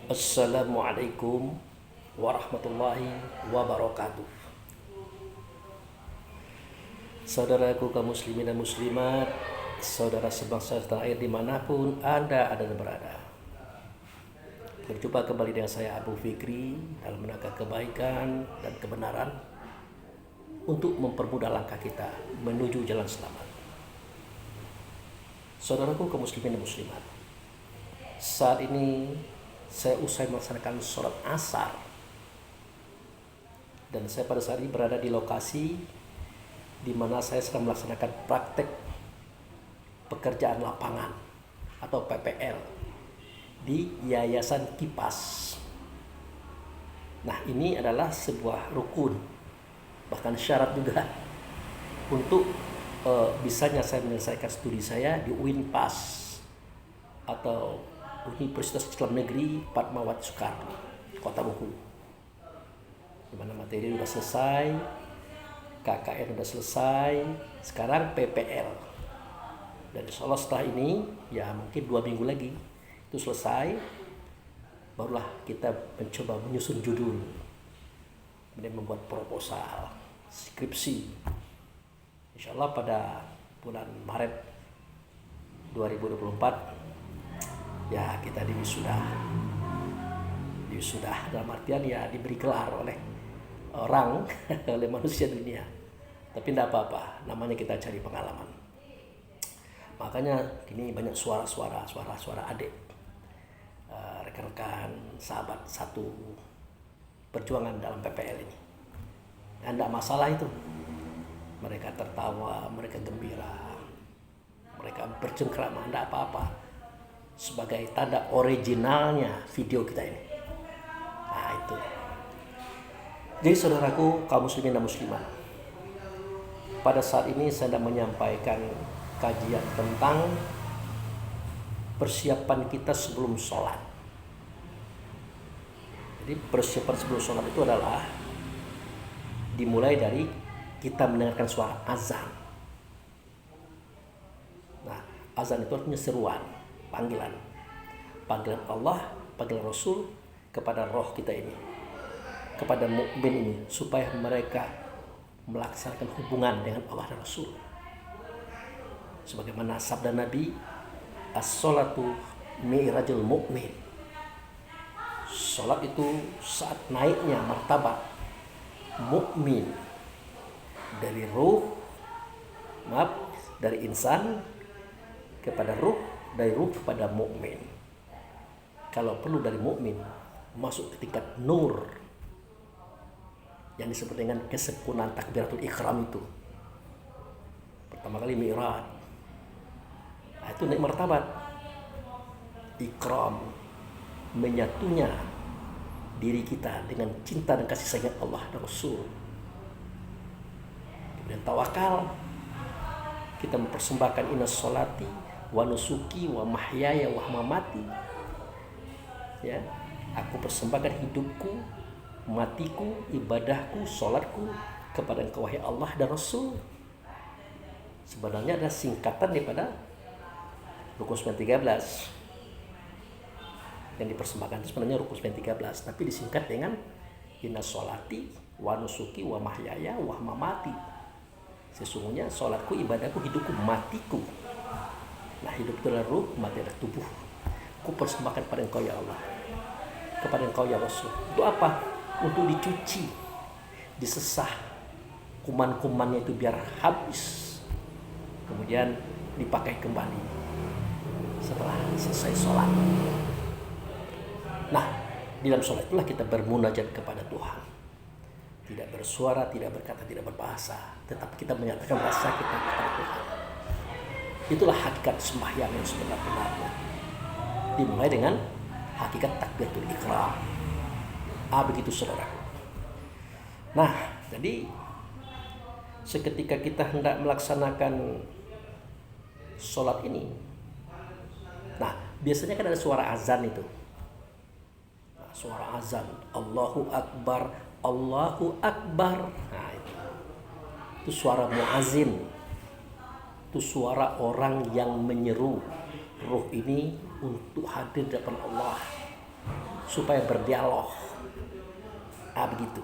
Assalamualaikum warahmatullahi wabarakatuh. Saudaraku kaum muslimin dan muslimat, saudara sebangsa setanah air dimanapun Anda ada dan berada. Berjumpa kembali dengan saya Abu Fikri dalam rangka kebaikan dan kebenaran untuk mempermudah langkah kita menuju jalan selamat. Saudaraku kaum muslimin dan muslimat, saat ini saya usai melaksanakan sholat asar dan saya pada saat ini berada di lokasi di mana saya sedang melaksanakan praktek pekerjaan lapangan atau PPL di Yayasan Kipas. Nah, ini adalah sebuah rukun, bahkan syarat juga untuk bisanya saya menyelesaikan studi saya di UINPAS atau Universitas Islam Negeri Fatmawati Soekarno, Kota Bengkulu, di mana materi sudah selesai, KKN sudah selesai, sekarang PPL. Dan insya Allah setelah ini, ya mungkin 2 minggu lagi itu selesai, barulah kita mencoba menyusun judul, kemudian membuat proposal, skripsi. Insya Allah pada bulan Maret 2024 ya kita diwisuda dalam artian ya diberi gelar oleh orang oleh manusia dunia, tapi tidak apa-apa, namanya kita cari pengalaman. Makanya ini banyak suara adik, rekan-rekan, sahabat satu perjuangan dalam PPL ini, dan tidak masalah itu, mereka tertawa, mereka gembira, mereka bercengkrama, tidak apa-apa, sebagai tanda originalnya video kita ini. Nah itu. Jadi saudaraku kaum muslimin dan muslimat, pada saat ini saya sedang menyampaikan kajian tentang persiapan kita sebelum sholat. Jadi persiapan sebelum sholat itu adalah dimulai dari kita mendengarkan suara azan. Nah, azan itu artinya seruan, panggilan Allah, panggilan Rasul kepada roh kita ini, kepada mukmin ini, supaya mereka melaksanakan hubungan dengan Allah dan Rasul. Sebagaimana sabda Nabi, as-sholatu mi'rajul mu'min. Sholat itu saat naiknya martabat mukmin dari insan kepada ruh, dari ruh kepada mukmin. Kalau perlu dari mukmin masuk ke tingkat nur yang disebut dengan kesempurnaan takbiratul ikram itu. Pertama kali mi'raj. Nah, itu naik martabat. Ikram, menyatunya diri kita dengan cinta dan kasih sayang Allah dan Rasul. Kemudian tawakal, kita mempersembahkan inna sholati wa nusuki wa mahyaya wa mamati, ya, aku persembahkan hidupku, matiku, ibadahku, sholatku kepada Engkau wahai Allah dan Rasul. Sebenarnya ada singkatan daripada rukun 913 yang dipersembahkan itu sebenarnya rukun 913, tapi disingkat dengan inna sholati wa nusuki wa mahyaya wa mamati. Sesungguhnya sholatku, ibadahku, hidupku, matiku. Nah, hidup itu adalah ruh, mati adalah tubuh. Ku persembahkan pada Engkau ya Allah, kepada Engkau ya Rasul. Untuk apa? Untuk dicuci, disesah, kuman-kumannya itu biar habis, kemudian dipakai kembali setelah selesai sholat. Nah, di dalam sholat itulah kita bermunajat kepada Tuhan. Tidak bersuara, tidak berkata, tidak berbahasa, tetapi kita menyatakan rasa kita kepada Tuhan. Itulah hakikat sembahyang yang sebenar-benarnya. Dimulai dengan hakikat takbiratul ikram. Begitu saudara. Nah, jadi seketika kita hendak melaksanakan sholat ini, nah biasanya kan ada suara azan itu. Nah, suara azan, Allahu Akbar, Allahu Akbar. Nah, itu suara muazin. Itu suara orang yang menyeru ruh ini untuk hadir di depan Allah, supaya berdialog. Begitu.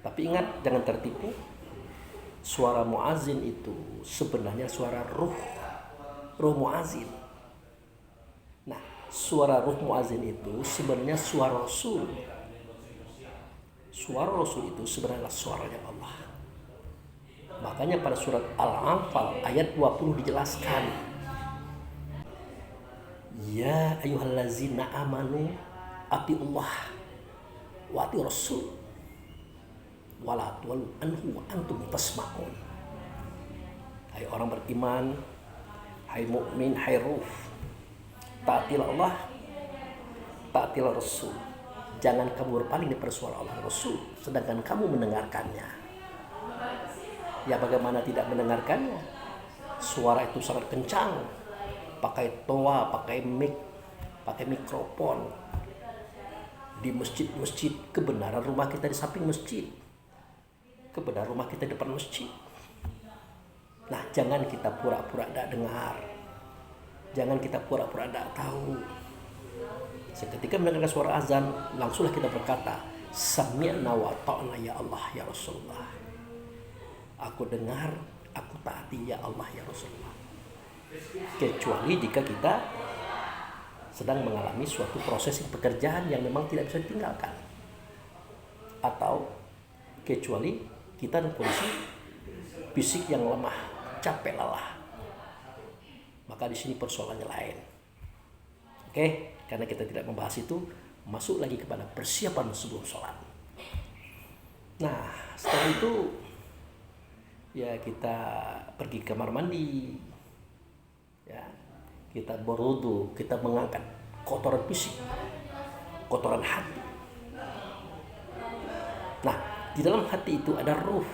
Tapi ingat, jangan tertipu. Suara muazin itu sebenarnya suara ruh muazin. Nah, suara ruh muazin itu sebenarnya suara Rasul. Suara Rasul itu sebenarnya suaranya Allah. Makanya pada surat Al-Anfal ayat 20 dijelaskan, ya ayyuhallazina amanu atiullah wa ati rasul wala tuwallu anhu wa antum tasma'un. Hai orang beriman, hai mukmin, hai ruh, taatilah Allah, taatilah Rasul. Jangan kamu berpaling dari suara Allah Rasul sedangkan kamu mendengarkannya. Ya bagaimana tidak mendengarkannya? Suara itu sangat kencang, pakai toa, pakai mic, pakai mikrofon. Di masjid-masjid, kebenaran rumah kita di samping masjid, kebenaran rumah kita di depan masjid. Nah, jangan kita pura-pura tidak dengar, jangan kita pura-pura tidak tahu. Seketika mendengarkan suara azan, langsunglah kita berkata, sami'na wa ta'na ya Allah ya Rasulullah. Aku dengar, aku taati ya Allah ya Rasulullah. Kecuali jika kita sedang mengalami suatu proses pekerjaan yang memang tidak bisa ditinggalkan, atau kecuali kita dalam kondisi fisik yang lemah, capek lelah, maka di sini persoalannya lain. Oke, karena kita tidak membahas itu, masuk lagi kepada persiapan sebelum sholat. Nah, setelah itu ya kita pergi ke kamar mandi, ya kita berwudu, kita mengangkat kotoran fisik, kotoran hati. Nah, di dalam hati itu ada ruh.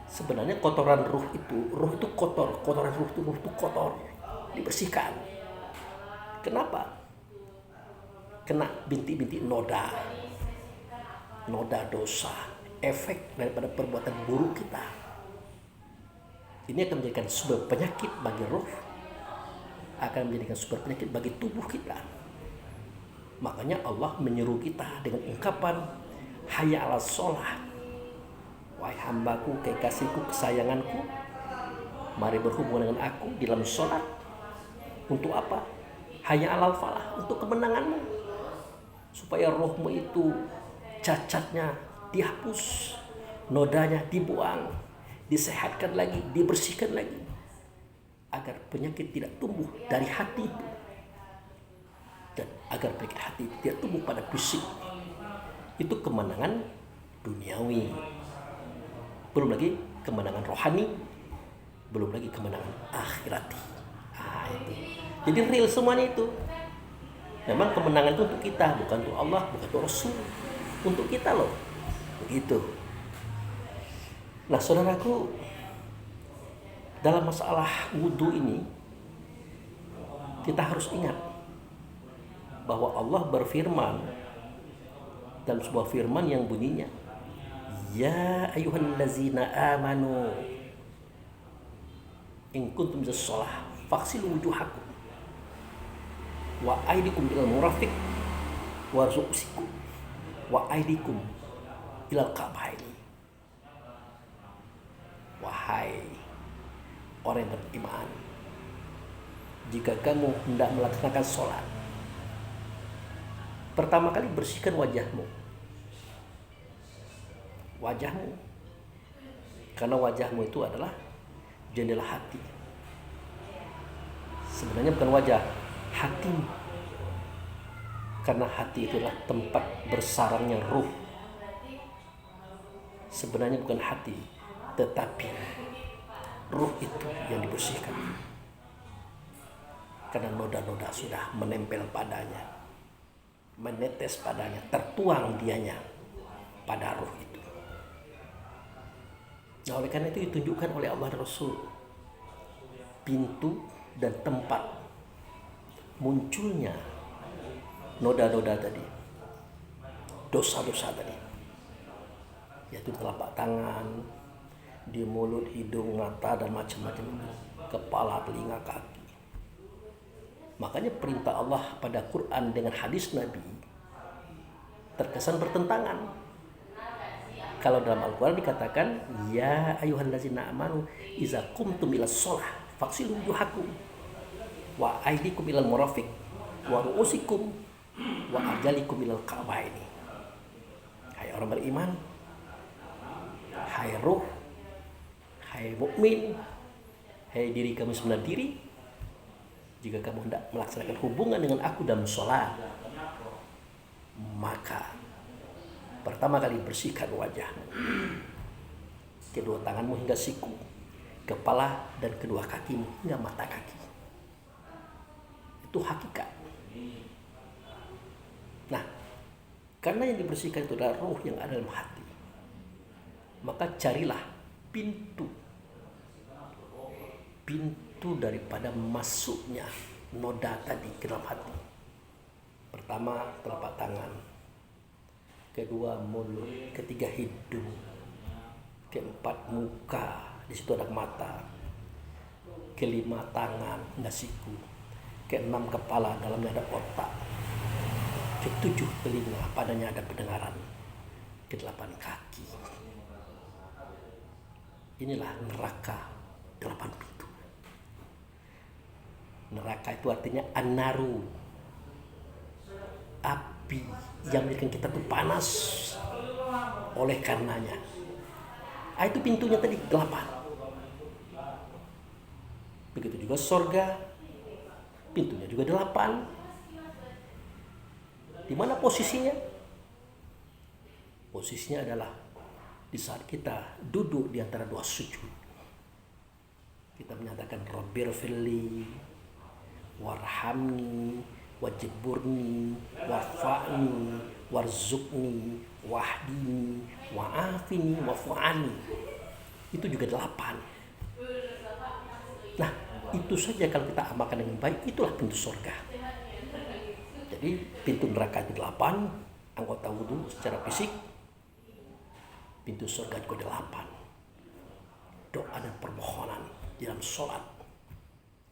Sebenarnya kotoran ruh itu kotor, kotoran ruh itu kotor, dibersihkan. Kenapa? Kena bintik-bintik noda dosa, efek daripada perbuatan buruk kita. Ini akan menjadikan sumber penyakit bagi ruh, akan menjadikan sumber penyakit bagi tubuh kita. Makanya Allah menyuruh kita dengan ungkapan hayya 'alas sholah. Wahai hambaku, kekasihku, kesayanganku, mari berhubungan dengan aku di dalam sholat. Untuk apa? Hayya 'alal falah, untuk kemenanganmu. Supaya rohmu itu cacatnya dihapus, nodanya dibuang, disehatkan lagi, dibersihkan lagi, agar penyakit tidak tumbuh dari hati itu, dan agar penyakit hati tidak tumbuh pada fisik. Itu kemenangan duniawi, belum lagi kemenangan rohani, belum lagi kemenangan akhirati. Itu. Jadi real semuanya itu. Memang kemenangan itu untuk kita, bukan untuk Allah, bukan untuk Rasul, untuk kita loh. Begitu. Nah, saudaraku, dalam masalah wudhu ini kita harus ingat bahwa Allah berfirman dalam sebuah firman yang bunyinya, ya ayyuhallazina amanu in kuntum bis-shalah faghsilu wujuhakum wa aydikum ilal murafiq wa ru'usikum wa aydikum ilal ka'baini. Wahai orang yang beriman, jika kamu hendak melaksanakan sholat, pertama kali bersihkan wajahmu, karena wajahmu itu adalah jendela hati. Sebenarnya bukan wajah, hati, karena hati itulah tempat bersarangnya ruh. Sebenarnya bukan hati, tetapi ruh itu yang dibersihkan, karena noda-noda sudah menempel padanya, menetes padanya, tertuang dianya pada ruh itu. Nah, oleh karena itu ditunjukkan oleh Allah dan Rasul pintu dan tempat munculnya noda-noda tadi, dosa-dosa tadi, yaitu telapak tangan, di mulut, hidung, mata, dan macam-macam itu, kepala, telinga, kaki. Makanya perintah Allah pada Quran dengan hadis Nabi terkesan bertentangan. Kalau dalam Al-Quran dikatakan, ya ayyuhallazina amanu iza qumtum ila sholah faghsilu wujuhakum wa aydikum ilal marafiq wa ru'usikum wa arjalikum ilal ka'baini. Hai orang beriman, hai ruh, hai mukmin, hai diri kamu sebenar diri, jika kamu hendak melaksanakan hubungan dengan aku dalam sholat, maka pertama kali bersihkan wajah, kedua tanganmu hingga siku, kepala dan kedua kakimu hingga mata kaki. Itu hakikat. Nah, karena yang dibersihkan itu adalah ruh yang ada dalam hati, maka carilah pintu daripada masuknya noda tadi ke dalam hati. Pertama, telapak tangan, kedua mulut, ketiga hidung, keempat muka, di situ ada mata, kelima tangan, hingga siku, keenam kepala, dalamnya ada otak, ketujuh telinga, padanya ada pendengaran, kedelapan kaki. Inilah neraka 8 pintu. Neraka itu artinya annaru, api yang bikin kita tuh panas oleh karenanya. Itu pintunya tadi 8. Begitu juga surga, pintunya juga 8. Di mana posisinya? Posisinya adalah di saat kita duduk di antara 2 sujud. Kita menyatakan Rabbirfirli warhamni wajburni warfa'ni warzuqni wahdini wa'afini wa'fu'ani. Itu juga 8. Nah, itu saja kalau kita amalkan dengan baik, itulah pintu surga. Jadi pintu neraka itu 8, anggota wudhu secara fisik, pintu surga juga 8. Doa dan permohonan dalam sholat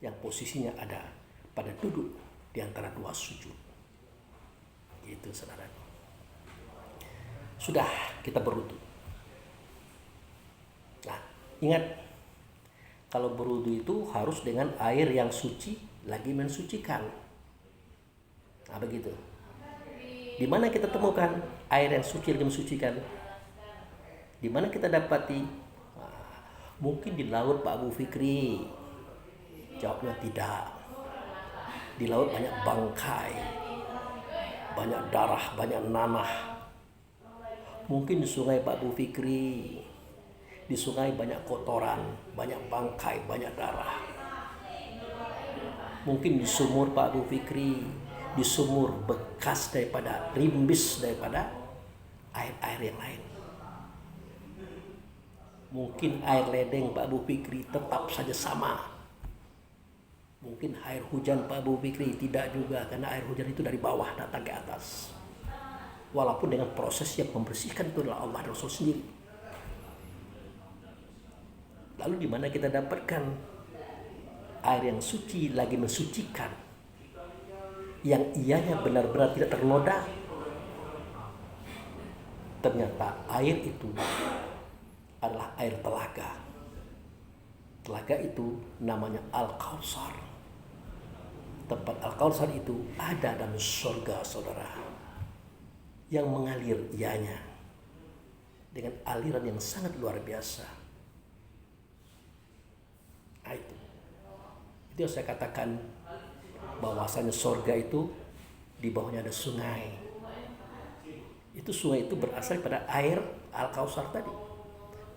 yang posisinya ada pada duduk di antara 2 sujud. Gitu saudara. Sudah, kita berwudu. Nah, ingat, kalau berwudu itu harus dengan air yang suci lagi mensucikan. Nah, begitu. Di mana kita temukan air yang suci lagi mensucikan? Di mana kita dapati? Nah, mungkin di laut, Pak Abu Fikri. Jawabnya tidak. Di laut banyak bangkai, banyak darah, banyak nanah. Mungkin di sungai, Pak Bu Fikri, di sungai banyak kotoran, banyak bangkai, banyak darah. Mungkin di sumur, Pak Bu Fikri, di sumur bekas daripada rimbis daripada air-air yang lain. Mungkin air ledeng, Pak Bu Fikri, tetap saja sama. Mungkin air hujan, Pak Bu Fikri, tidak juga, karena air hujan itu dari bawah datang ke atas. Walaupun dengan proses yang membersihkan itu adalah Allah dan Rasul sendiri. Lalu di mana kita dapatkan air yang suci lagi mensucikan, yang ianya benar-benar tidak ternoda? Ternyata air itu adalah air telaga. Telaga itu namanya Al-Kautsar. Tempat Al-Kautsar itu ada dalam surga, saudara, yang mengalir ianya dengan aliran yang sangat luar biasa. Nah, itu yang saya katakan bahwasanya surga itu di bawahnya ada sungai. Itu sungai itu berasal pada air Al-Kautsar tadi.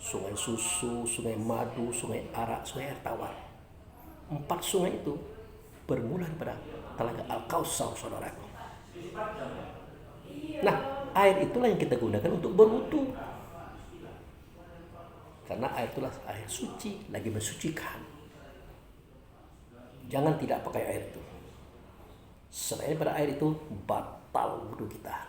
Sungai susu, sungai madu, sungai arak, sungai air tawar. 4 sungai itu bermula pada telaga Al-Kautsar, saudaraku. Nah, air itulah yang kita gunakan untuk berwudu. Karena air itulah air suci, lagi mensucikan. Jangan tidak pakai air itu. Selain pada air itu, batal wudu kita.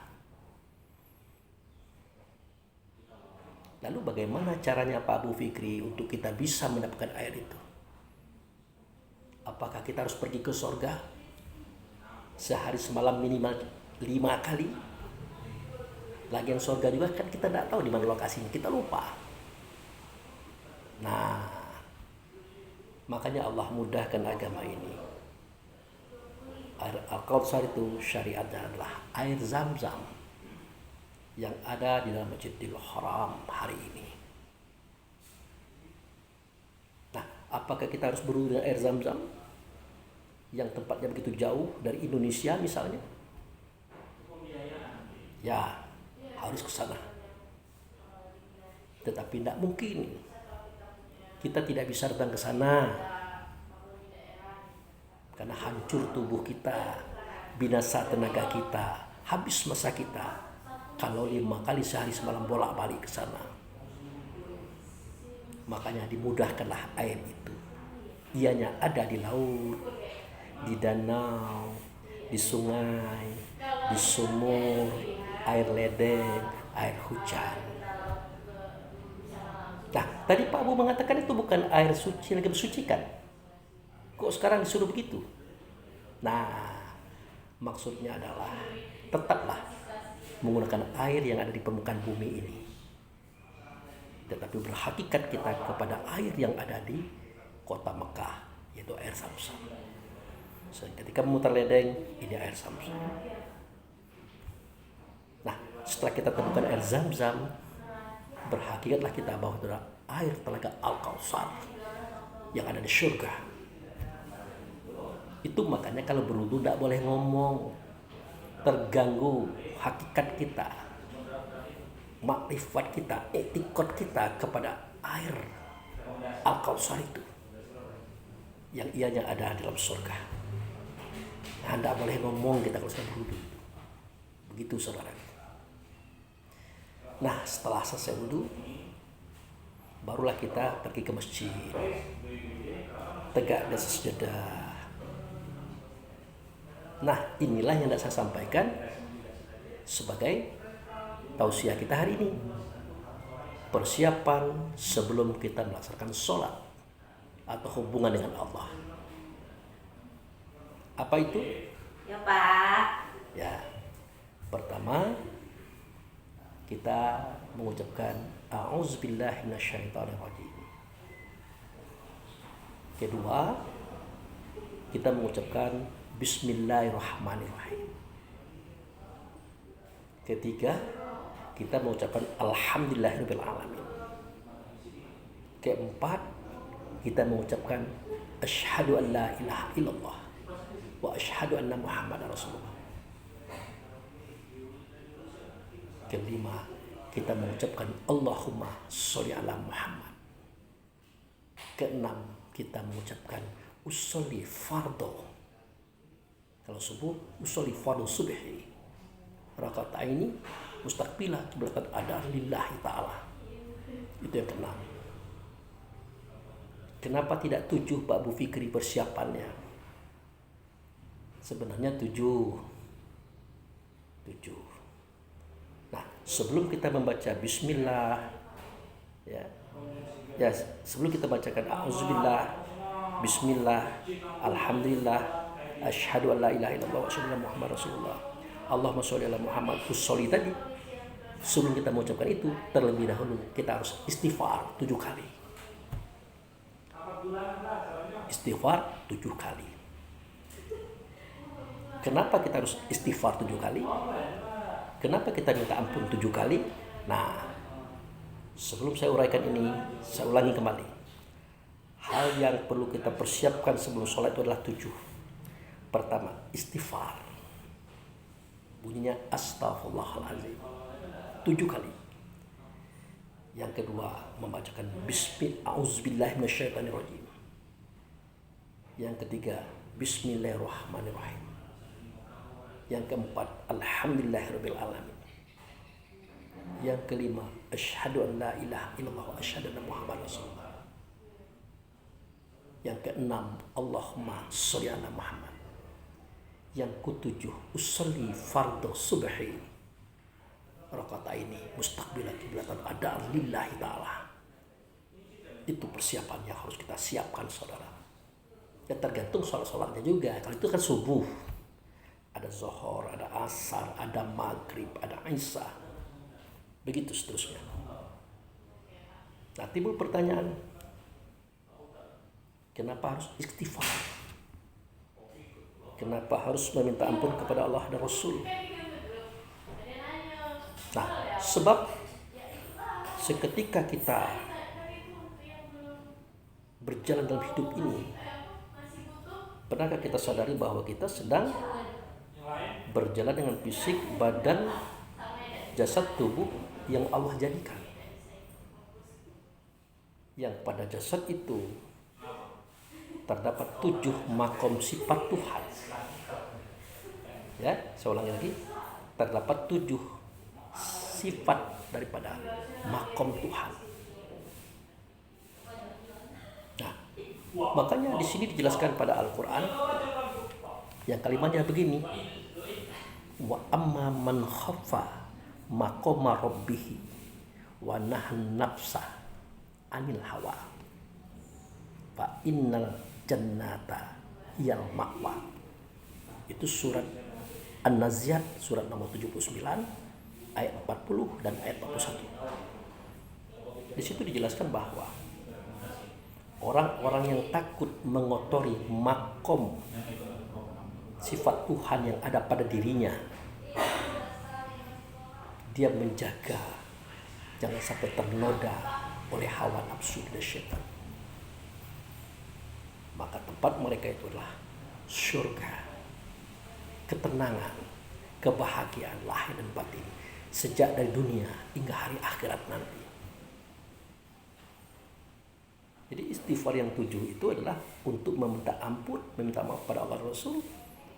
Lalu bagaimana caranya Pak Abu Fikri untuk kita bisa mendapatkan air itu? Apakah kita harus pergi ke surga? sehari semalam minimal 5 kali. Lagian surga juga kan kita tidak tahu di mana lokasinya, kita lupa. Nah, makanya Allah mudahkan agama ini. Air Al-Kautsar itu syariatnya adalah air Zam-Zam yang ada di dalam Masjidil Haram hari ini. Nah, apakah kita harus berwudu dengan air Zam-Zam yang tempatnya begitu jauh dari Indonesia misalnya? Ya, harus ke sana. Tetapi tidak mungkin. Kita tidak bisa datang ke sana. Karena hancur tubuh kita, binasa tenaga kita, habis masa kita. Kalau 5 kali sehari semalam bolak-balik ke sana. Makanya dimudahkanlah air itu. Ianya ada di laut, di danau, di sungai, di sumur, air ledeng, air hujan. Nah, tadi Pak Abu mengatakan itu bukan air suci lagi mensucikan. Kok sekarang disuruh begitu? Nah, maksudnya adalah tetaplah menggunakan air yang ada di permukaan bumi ini. Tetapi berhakikat kita kepada air yang ada di kota Mekah, yaitu air Zam-Zam. Ketika memutar ledeng, ini air Zam-Zam. Nah, setelah kita temukan air Zam-Zam, berhakikatlah kita bahwa itu adalah air telaga Al-Kautsar yang ada di surga. Itu makanya kalau berwudu tidak boleh ngomong, terganggu hakikat kita, makrifat kita, etikot kita kepada air Al-Kautsar itu yang ianya ada dalam surga. Nah, tidak boleh ngomong kita kalau sedang berwudu. Begitu saudara. Nah, setelah selesai wudu, barulah kita pergi ke masjid, tegak dan sejadah. Nah, inilah yang saya sampaikan sebagai tausiah kita hari ini. Persiapan sebelum kita melaksanakan sholat atau hubungan dengan Allah. Apa itu? Ya Pak. Ya, pertama kita mengucapkan a'udzubillahi minasyaitonirrajim. Kedua, kita mengucapkan bismillahirrahmanirrahim. Ketiga, kita mengucapkan alhamdulillahirabbil alamin. Keempat, kita mengucapkan asyhadu an la ilaha illallah wa asyhadu anna muhammadar rasulullah. Kelima, kita mengucapkan Allahumma sholli ala Muhammad. Keenam, kita mengucapkan usolli fardo. Kalau subuh, usolli fardo subhi. Raka'ataini mustaqbila kiblat ada lillahi ta'ala. Itu yang keenam. Kenapa tidak 7 Pak Bu Fikri persiapannya? Sebenarnya 7. Nah, sebelum kita membaca bismillah, ya sebelum kita bacakan auzubillah, bismillah, alhamdulillah, asyhadu an la ilaha illallah wa asyhadu anna muhammadar rasulullah, Allahumma sholli ala Muhammad, usolli tadi. Sebelum kita mengucapkan itu, terlebih dahulu kita harus istighfar 7 kali. Istighfar 7 kali. Kenapa kita harus istighfar 7 kali? Kenapa kita minta ampun 7 kali? Nah, sebelum saya uraikan ini, saya ulangi kembali. Hal yang perlu kita persiapkan sebelum sholat itu adalah 7. Pertama, istighfar. Bunyinya astaghfirullahaladzim 7 kali. Yang kedua, membacakan auzubillahiminasyaitonirrajim. Yang ketiga, bismillahirrahmanirrahim. Yang keempat, alhamdulillahirabbil alamin. Yang kelima, asyhadu an la ilaha illallah wa asyhadu anna muhammadar rasulullah. Yang keenam, Allahumma sholli ala Muhammad. Yang ketujuh, usolli fardhu subhi. Raka'ataini mustaqbilan qiblatan adaan lillahi ta'ala. Itu persiapan yang harus kita siapkan saudara. Ya tergantung sholat-sholatnya juga. Kalau itu kan subuh. ada zuhur, ada asar, ada maghrib, ada isya, begitu seterusnya. Nah, timbul pertanyaan, kenapa harus istighfar? Kenapa harus meminta ampun kepada Allah dan Rasul? Nah, sebab seketika kita berjalan dalam hidup ini, pernahkah kita sadari bahwa kita sedang berjalan dengan fisik, badan, jasad tubuh yang Allah jadikan, yang pada jasad itu terdapat 7 makom sifat Tuhan. Ya, saya ulangi lagi, terdapat 7 sifat daripada makom Tuhan. Nah, makanya di sini dijelaskan pada Al-Quran yang kalimatnya begini, wa amma man khaffa maqama rabbih wa nahan nafsa anil hawa fa innal jannata hiyal ma'wa. Itu surat An-Naziat surat nomor 79 ayat 40 dan ayat 41. Di situ dijelaskan bahwa orang-orang yang takut mengotori makom sifat Tuhan yang ada pada dirinya, dia menjaga jangan sampai ternoda oleh hawa nafsu dan syaitan, maka tempat mereka itu adalah surga, ketenangan, kebahagiaan lahir dan batin sejak dari dunia hingga hari akhirat nanti. Jadi istighfar yang 7 itu adalah untuk meminta ampun, meminta maaf pada Allah Rasul.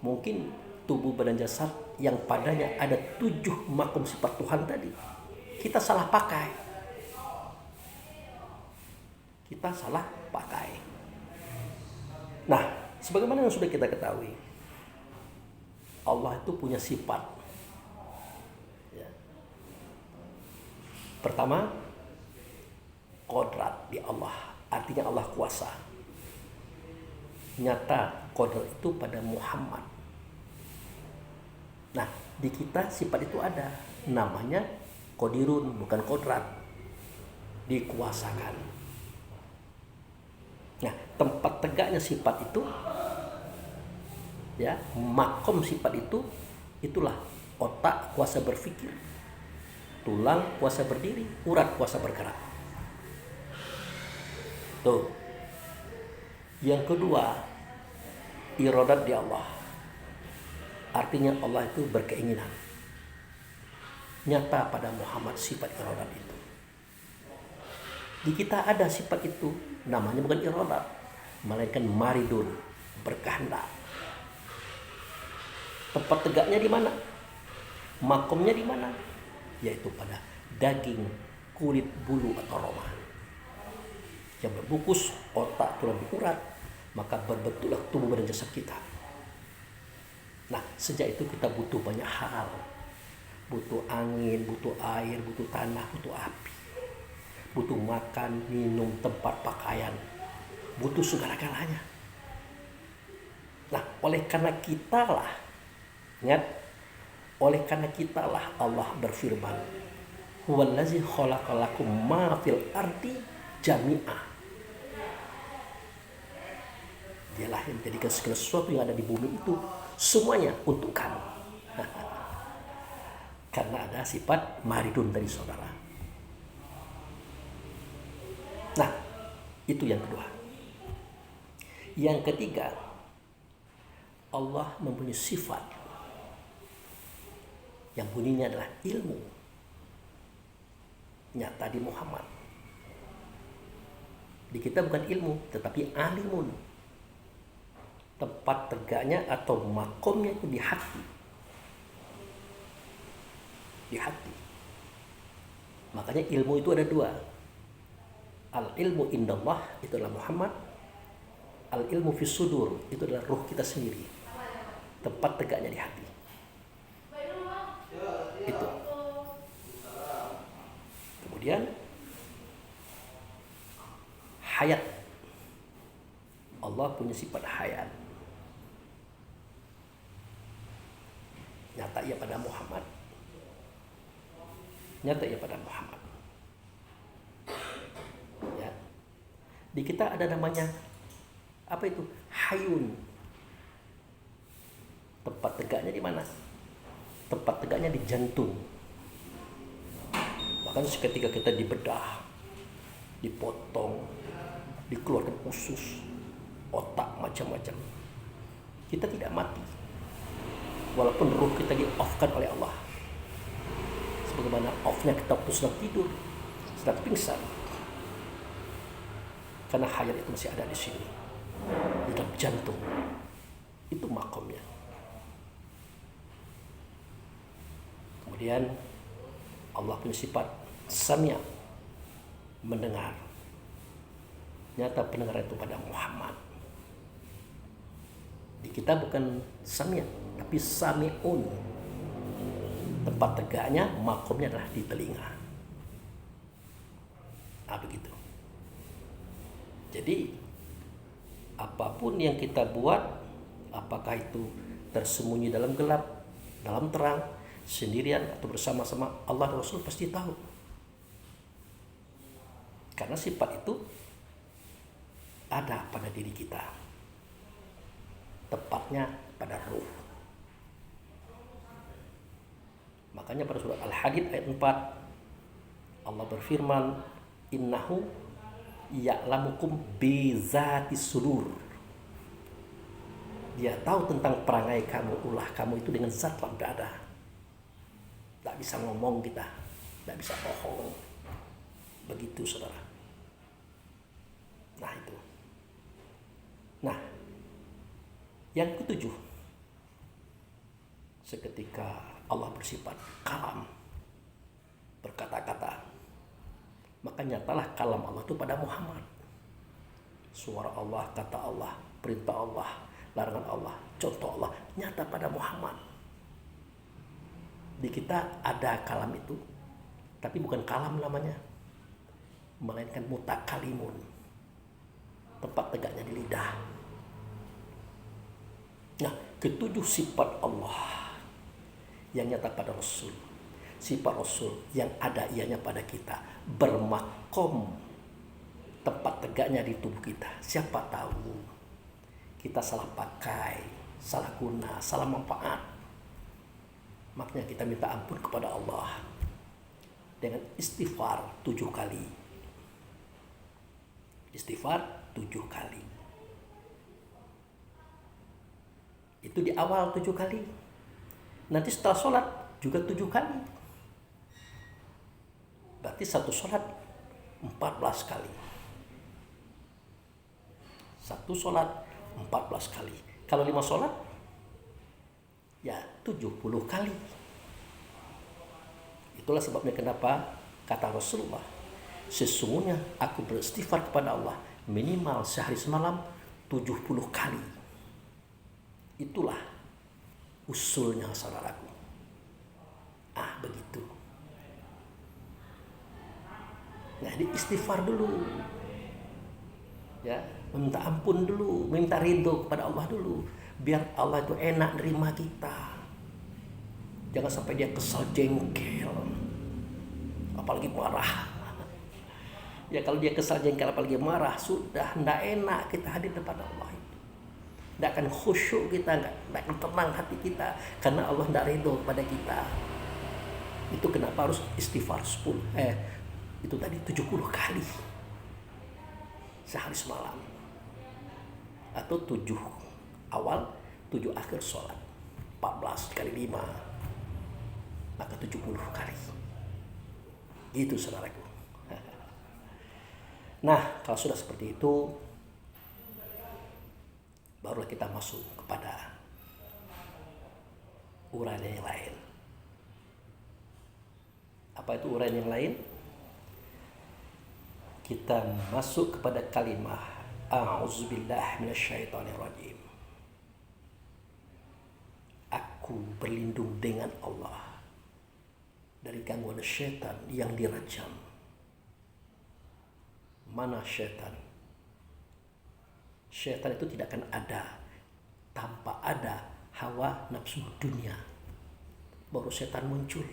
Mungkin tubuh badan jasad yang padanya ada 7 makom sifat Tuhan tadi, kita salah pakai. Kita salah pakai. Nah, sebagaimana yang sudah kita ketahui, Allah itu punya sifat. Ya. Pertama, kodrat di Allah, artinya Allah kuasa. Nyata kodrat itu pada Muhammad. Nah, di kita sifat itu ada, namanya kodirun, bukan kodrat, dikuasakan. Nah, tempat tegaknya sifat itu, ya, makom sifat itu, itulah otak kuasa berpikir, tulang kuasa berdiri, urat kuasa bergerak. Tuh. Yang kedua, iradat di Allah. Artinya Allah itu berkeinginan. Nyata pada Muhammad sifat iradat itu. Di kita ada sifat itu, namanya bukan iradat, melainkan maridun, berkehendak. Tempat tegaknya di mana? Makomnya di mana? Yaitu pada daging, kulit, bulu atau roma. Yang berbungkus otak, tulang, urat, maka berbentuklah tubuh badan jasad kita. Nah, sejak itu kita butuh banyak hal. Butuh angin, butuh air, butuh tanah, butuh api. Butuh makan, minum, tempat pakaian. Butuh segala-galanya. Nah, oleh karena kitalah, ingat, oleh karena kitalah Allah berfirman, huwallazi khalaqalakum ma fil ardi jami'ah. Dialah yang menjadikan segala sesuatu yang ada di bumi itu semuanya untuk kamu. Karena ada sifat maridun dari saudara. Nah, itu yang kedua. Yang ketiga, Allah mempunyai sifat yang bunyinya adalah ilmu. Nyata di Muhammad. Di kita bukan ilmu, tetapi alimun. Tempat tegaknya atau makomnya itu di hati. Di hati. Makanya ilmu itu ada 2. Al-ilmu indallah, itu adalah Muhammad. Al-ilmu fis sudur, itu adalah ruh kita sendiri. Tempat tegaknya di hati. Itu. Kemudian hayat. Allah punya sifat hayat. nyata ia pada Muhammad. Nyata ia pada Muhammad. Ya. Di kita ada namanya apa itu? Hayun. Tempat tegaknya di mana? Tempat tegaknya di jantung. Bahkan seketika kita dibedah, dipotong, dikeluarkan usus, otak, macam-macam, kita tidak mati walaupun ruh kita di-off-kan oleh Allah. Sebagaimana off-nya kita sedang tidur, sedang pingsan, karena hayat itu masih ada di sini, di dalam jantung. Itu makomnya. Kemudian Allah punya sifat samia, mendengar. Nyata pendengaran itu pada Muhammad. Di kita bukan samia, tapi sami'un. Tempat tegaknya, makomnya adalah di telinga. Nah, begitu. Jadi apapun yang kita buat, apakah itu tersembunyi dalam gelap, dalam terang, sendirian atau bersama-sama, Allah dan Rasul pasti tahu. Karena sifat itu ada pada diri kita. Tepatnya pada ruh. Makanya pada surah Al-Hadid ayat 4 Allah berfirman, innahu ya'lamukum bizatis sudur. Dia tahu tentang perangai kamu, ulah kamu itu dengan zat lapang dada. Tak bisa ngomong kita, tak bisa bohong. Begitu saudara. Nah itu. Nah, yang ketujuh, seketika Allah bersifat kalam, berkata-kata, maka nyatalah kalam Allah itu pada Muhammad. Suara Allah, kata Allah, perintah Allah, larangan Allah, contoh Allah, nyata pada Muhammad. Di kita ada kalam itu, tapi bukan kalam namanya, melainkan mutakalimun, tempat tegaknya di lidah. Nah, ketujuh sifat Allah yang nyata pada Rasul, sifat Rasul yang ada ianya pada kita, bermakom tempat tegaknya di tubuh kita. Siapa tahu kita salah pakai, salah guna, salah manfaat, makanya kita minta ampun kepada Allah dengan istighfar 7 kali. Istighfar 7 kali. Itu di awal 7 kali. Nanti setelah sholat juga 7 kali. Berarti satu sholat 14 kali. Satu sholat 14 kali. Kalau 5 sholat, ya 70 kali. Itulah sebabnya kenapa kata Rasulullah, sesungguhnya aku beristighfar kepada Allah minimal sehari semalam 70 kali. Itulah usulnya saudaraku. Begitu. Nah, di istighfar dulu. Ya, minta ampun dulu, minta ridho kepada Allah dulu, biar Allah itu enak nerima kita. Jangan sampai dia kesal, jengkel, apalagi marah. Ya kalau dia kesal, jengkel, apalagi marah, sudah tidak enak kita hadir depan Allah itu. Tidak akan khusyuk kita, tidak akan tenang hati kita, karena Allah tidak ridho kepada kita. Itu kenapa harus istighfar 10, itu tadi 70 kali sehari semalam, atau 7 awal, 7 akhir sholat, 14 kali 5, maka 70 kali. Gitu saudaraku. Nah, kalau sudah seperti itu, barulah kita masuk kepada uraian yang lain. Apa itu uraian yang lain? Kita masuk kepada kalimah a'udzubillah minasyaitonirrajim. Aku berlindung dengan Allah dari gangguan syaitan yang dirajam. Mana syaitan? Syaitan itu tidak akan ada tanpa ada hawa nafsu dunia. baru setan muncul.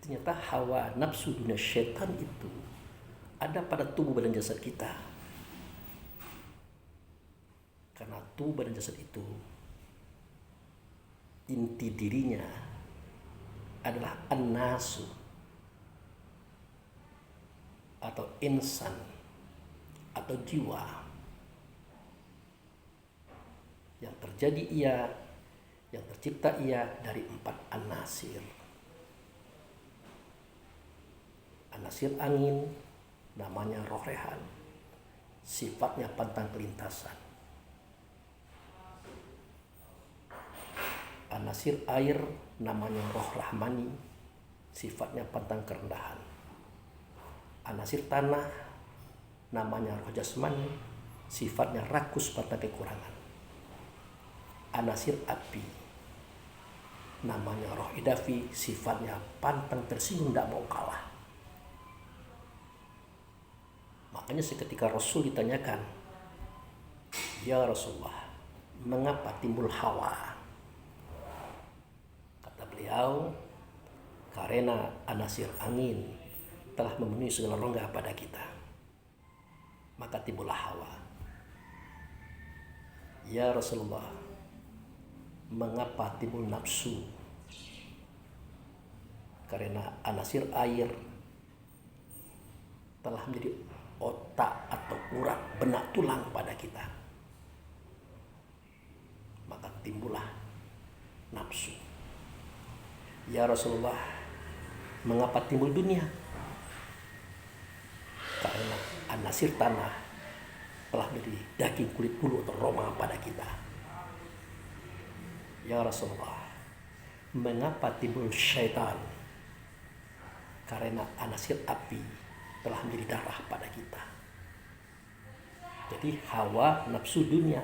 Ternyata hawa nafsu dunia setan itu ada pada tubuh badan jasad kita. Karena tubuh badan jasad itu inti dirinya adalah an-nasu atau insan atau jiwa. Yang terjadi ia, yang tercipta ia dari 4 an-nasir. An-nasir angin, namanya roh rehan, sifatnya pantang kelintasan. An-nasir air, namanya roh rahmani, sifatnya pantang kerendahan. An-nasir tanah, namanya roh jasmani, sifatnya rakus pantang kekurangan. An-nasir api, namanya roh idafi, sifatnya pantang tersinggung, tidak mau kalah. Makanya seketika Rasul ditanyakan, "Ya Rasulullah, mengapa timbul hawa?" Kata beliau, "Karena an-nasir angin telah memenuhi segala rongga pada kita, maka timbullah hawa." "Ya Rasulullah, mengapa timbul nafsu?" Karena an-nasir air telah menjadi otak atau urat benak tulang pada kita, maka timbullah nafsu. "Ya Rasulullah, mengapa timbul dunia?" Karena an-nasir tanah telah menjadi daging kulit bulu atau roma pada kita. "Ya Rasulullah, mengapa timbul syaitan?" Karena an-nasir api telah menjadi darah pada kita. Jadi hawa nafsu dunia,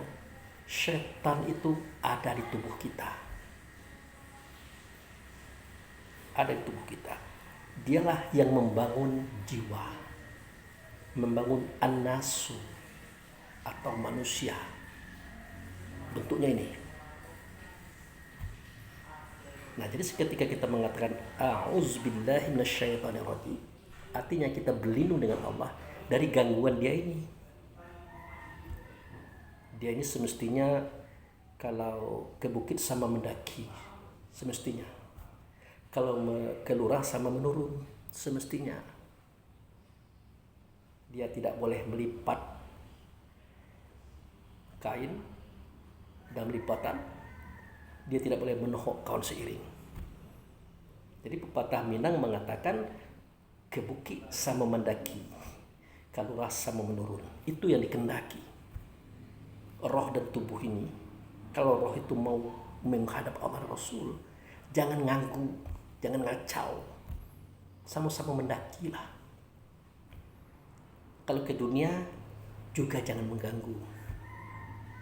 syaitan itu ada di tubuh kita. Ada di tubuh kita. Dialah yang membangun jiwa, membangun an-nasu atau manusia. Bentuknya ini. Nah, jadi ketika kita mengatakan a'udzubillahi minasyaitonirrajim, artinya kita berlindung dengan Allah dari gangguan dia ini. Dia ini semestinya kalau ke bukit sama mendaki, semestinya. Kalau ke lurah sama menurun, semestinya. Dia tidak boleh melipat kain dalam lipatan. Dia tidak boleh menohok kawan seiring. Jadi pepatah Minang mengatakan ke bukit sama mendaki, kalau rasa sama menurun. Itu yang dikendaki. Roh dan tubuh ini, kalau roh itu mau menghadap Allah Rasul, jangan nganggu, jangan ngacau. Sama-sama mendakilah. Kalau ke dunia juga jangan mengganggu,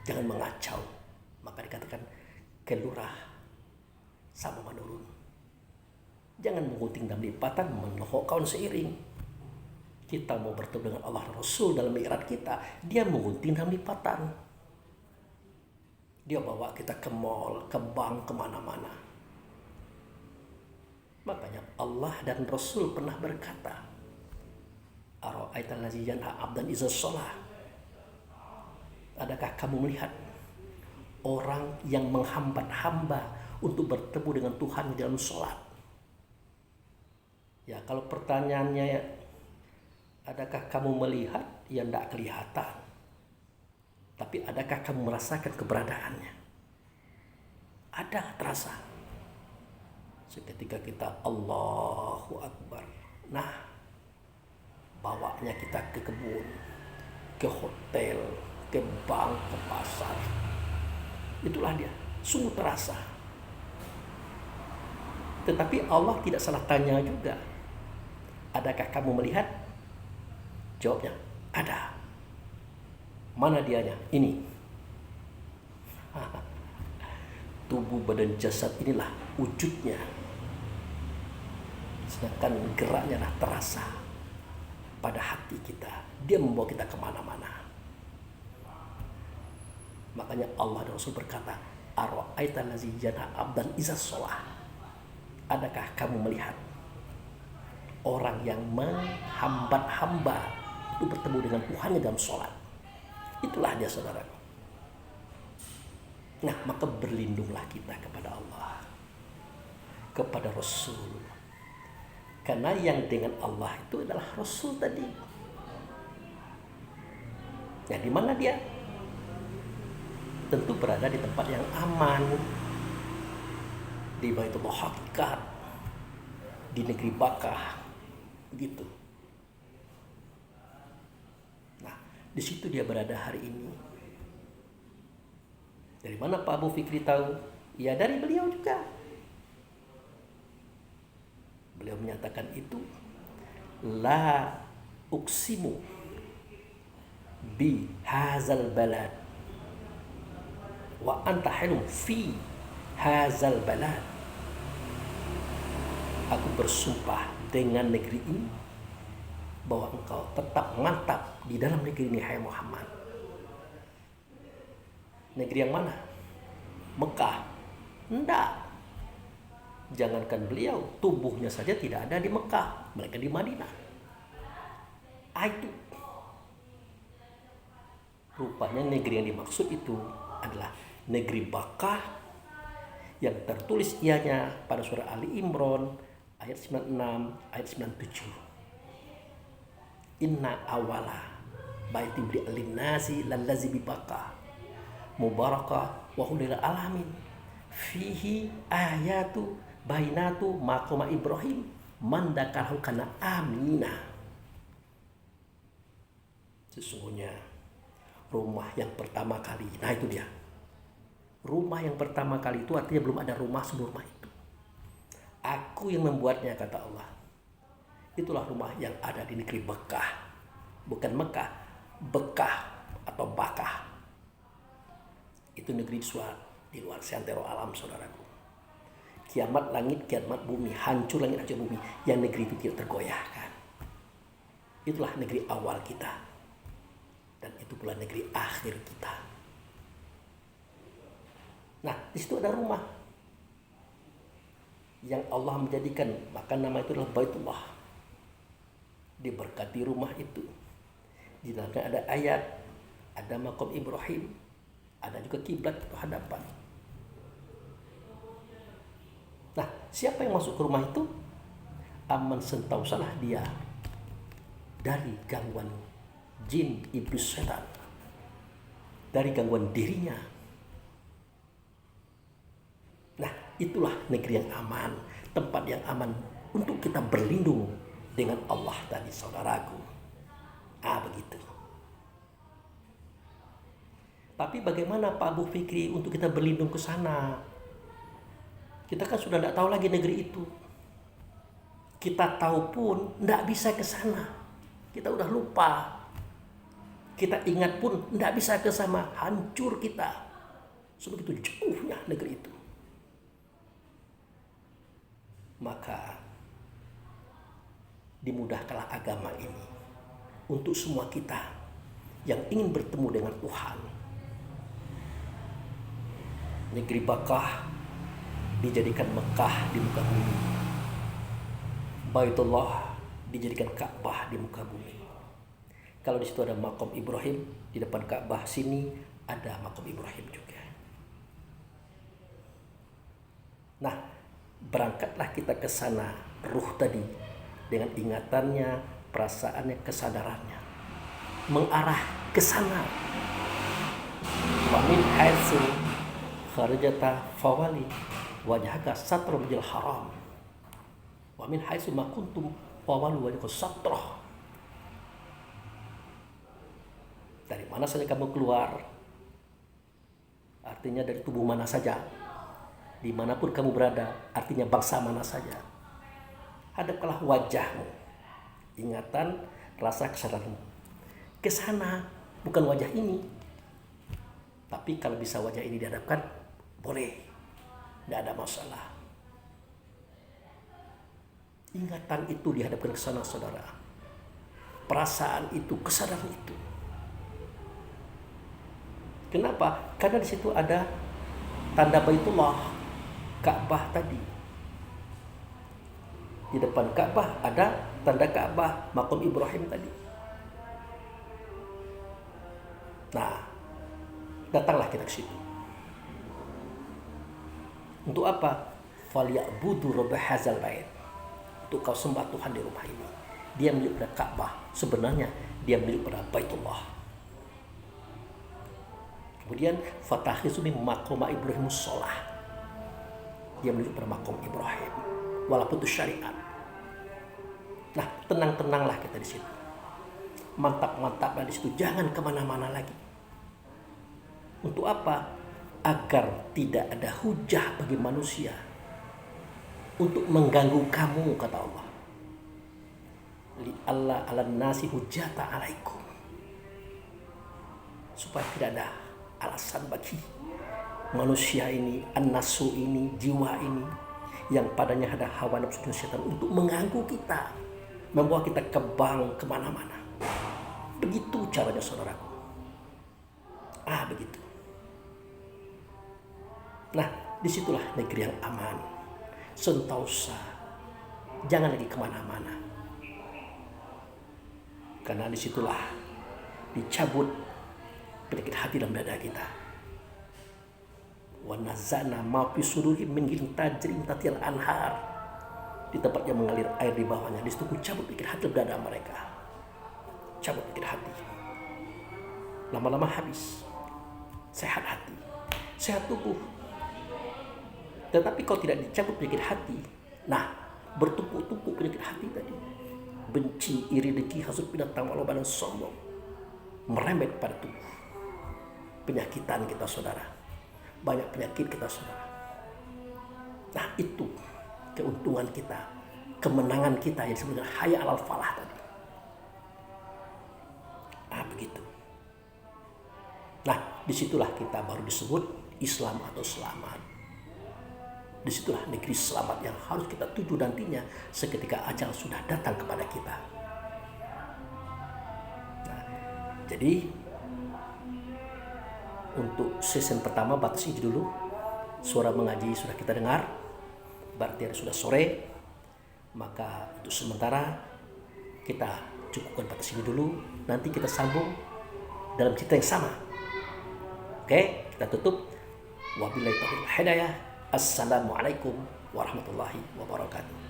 jangan mengacau. Maka dikatakan kelurah sama menurun. Jangan menggunting dalam lipatan, menohok kawan seiring. Kita mau bertemu dengan Allah Rasul dalam mi'raj kita, dia menggunting dalam lipatan. Dia bawa kita ke mall, ke bank, kemana-mana. Makanya Allah dan Rasul pernah berkata, "Ara'aital ladzi yanha 'abdan idza shalah." Adakah kamu melihat orang yang menghambat hamba untuk bertemu dengan Tuhan di dalam sholat? Ya, kalau pertanyaannya, adakah kamu melihat? Ya, tidak kelihatan. Tapi adakah kamu merasakan keberadaannya? Ada, terasa. Seketika kita Allahu Akbar, nah, bawanya kita ke kebun, ke hotel, ke bank, ke pasar. Itulah dia, sungguh terasa. Tetapi Allah tidak salah tanya juga. Adakah kamu melihat? Jawabnya, ada. Mana dianya? Ini. Tubuh badan jasad inilah wujudnya. Sedangkan geraknya lah terasa pada hati kita. Dia membawa kita kemana-mana. Makanya Allah dan Rasul berkata, Ara'aita allazi yana abdan iza sholah. Adakah kamu melihat orang yang menghambat hamba itu bertemu dengan Tuhannya dalam sholat? Itulah dia, saudara. Nah, maka berlindunglah kita kepada Allah, kepada Rasul. Karena yang dengan Allah itu adalah Rasul tadi. Nah, di mana dia? Tentu berada di tempat yang aman, di Baitullah Hakikat, di negeri Bakah, begitu. Nah, di situ dia berada hari ini. Dari mana Pak Abu Fikri tahu? Ya, dari beliau juga. Beliau menyatakan itu, la uksimu bi hazal balad wa anta hilum fi hazal balad. Aku bersumpah dengan negeri ini bahwa engkau tetap mantap di dalam negeri ini, hai Muhammad. Negeri yang mana? Mekah? Enggak. Jangankan beliau, tubuhnya saja tidak ada di Mekah, mereka di Madinah. Itu rupanya negeri yang dimaksud itu adalah negeri Bakah yang tertulis ianya pada surah Ali Imran ayat 96, ayat 97. Inna awala baitim li'alinnasi lallazi bi Bakah mubarakah wa hudil alamin fihi ayatu bainatu maqama Ibrahim mandakahu kana amina. Sesungguhnya rumah yang pertama kali, nah itu dia. Rumah yang pertama kali itu artinya belum ada rumah sebelum rumah itu. Aku yang membuatnya, kata Allah. Itulah rumah yang ada di negeri Bekah. Bukan Mekah, Bekah atau Bakah. Itu negeri di luar seantero alam, saudaraku. Kiamat langit, kiamat bumi, hancur langit, hancur bumi. Yang negeri itu tidak tergoyahkan. Itulah negeri awal kita. Dan itu pula negeri akhir kita. Nah, di situ ada rumah yang Allah menjadikan, maka nama itu adalah Baitullah. Diberkati rumah itu. Di dalamnya ada ayat, ada maqam Ibrahim, ada juga kiblat atau hadapan. Nah, siapa yang masuk ke rumah itu? Aman sentausalah dia dari gangguan jin, iblis, setan, dari gangguan dirinya. Nah, itulah negeri yang aman, tempat yang aman untuk kita berlindung dengan Allah tadi, saudaraku. Begitu. Tapi bagaimana Pak Abu Fikri untuk kita berlindung ke sana? Kita kan sudah tidak tahu lagi negeri itu. Kita tahu pun tidak bisa ke sana. Kita udah lupa. Kita ingat pun tidak bisa ke sana. Hancur kita. Sebegitu jauhnya negeri itu. Maka dimudahkanlah agama ini untuk semua kita yang ingin bertemu dengan Tuhan. Negeri Bakah dijadikan Mekah di muka bumi. Baitullah dijadikan Ka'bah di muka bumi. Kalau di situ ada makam Ibrahim, di depan Ka'bah sini ada makam Ibrahim juga. Nah, berangkatlah kita ke sana, ruh tadi dengan ingatannya, perasaannya, kesadarannya mengarah ke sana. Wa min haitsu kharajata fawali wajhaka satrul masjidil haram wa min haitsu ma kuntum fawali wajhaka satrah. Dari mana saja kamu keluar, artinya dari tubuh mana saja, dimanapun kamu berada, artinya bangsa mana saja, hadapkanlah wajahmu, ingatan, rasa kesadaranmu ke sana, bukan wajah ini. Tapi kalau bisa wajah ini dihadapkan, boleh, tidak ada masalah. Ingatan itu dihadapkan ke sana, saudara. Perasaan itu, kesadaran itu. Kenapa? Karena di situ ada tanda Baitullah, Ka'bah tadi. Di depan Ka'bah ada tanda Ka'bah, makam Ibrahim tadi. Nah, datanglah kita ke situ. Untuk apa? Falyabudu rabb hadzal bait. Untuk kau sembah Tuhan di rumah ini. Dia milik pada Ka'bah. Sebenarnya dia milik pada Baitullah. Kemudian fatahhizu min maqam Ibrahim shalah. Dia milik pada makam Ibrahim. Walaupun itu syariat. Nah, tenang-tenanglah kita di situ. Mantap-mantaplah di situ. Jangan kemana-mana lagi. Untuk apa? Agar tidak ada hujah bagi manusia untuk mengganggu kamu, kata Allah. Li Allah ala nasi hujata alaikum. Supaya tidak ada alasan bagi manusia ini, an-nasu ini, jiwa ini, yang padanya ada hawa nafsu dan syaitan untuk mengganggu kita, membawa kita ke bank kemana-mana. Begitu caranya, saudaraku. Begitu. Nah, disitulah negeri yang aman, sentosa. Jangan lagi kemana-mana. Karena disitulah dicabut penyakit hati dalam dada kita. Wa nazana ma fi sudurihim min ghillin tajri min tahtihal anhar. Di tempat yang mengalir air di bawahnya, di situ ku cabut penyakit hati dalam dada mereka. Cabut penyakit hati. Lama-lama habis. Sehat hati, sehat tubuh. Tetapi kalau tidak dicabut penyakit hati, nah, bertumpuk-tumpuk penyakit hati tadi. Benci, iri, dengki, hasut, binatang, malu, dan sombong merembet pada tubuh. Penyakitan kita, saudara. Banyak penyakit kita, saudara. Nah, itu keuntungan kita, kemenangan kita yang sebenarnya hayya alal falah tadi. Begitu. Nah, disitulah kita baru disebut Islam atau selamat. Disitulah negeri selamat yang harus kita tuju nantinya seketika ajal sudah datang kepada kita. Nah, jadi untuk season pertama batas ini dulu. Suara mengaji sudah kita dengar, berarti sudah sore. Maka untuk sementara kita cukupkan batas ini dulu. Nanti kita sambung dalam cerita yang sama. Oke, kita tutup. Wabillahi taufiq wal hidayah. Assalamualaikum warahmatullahi wabarakatuh.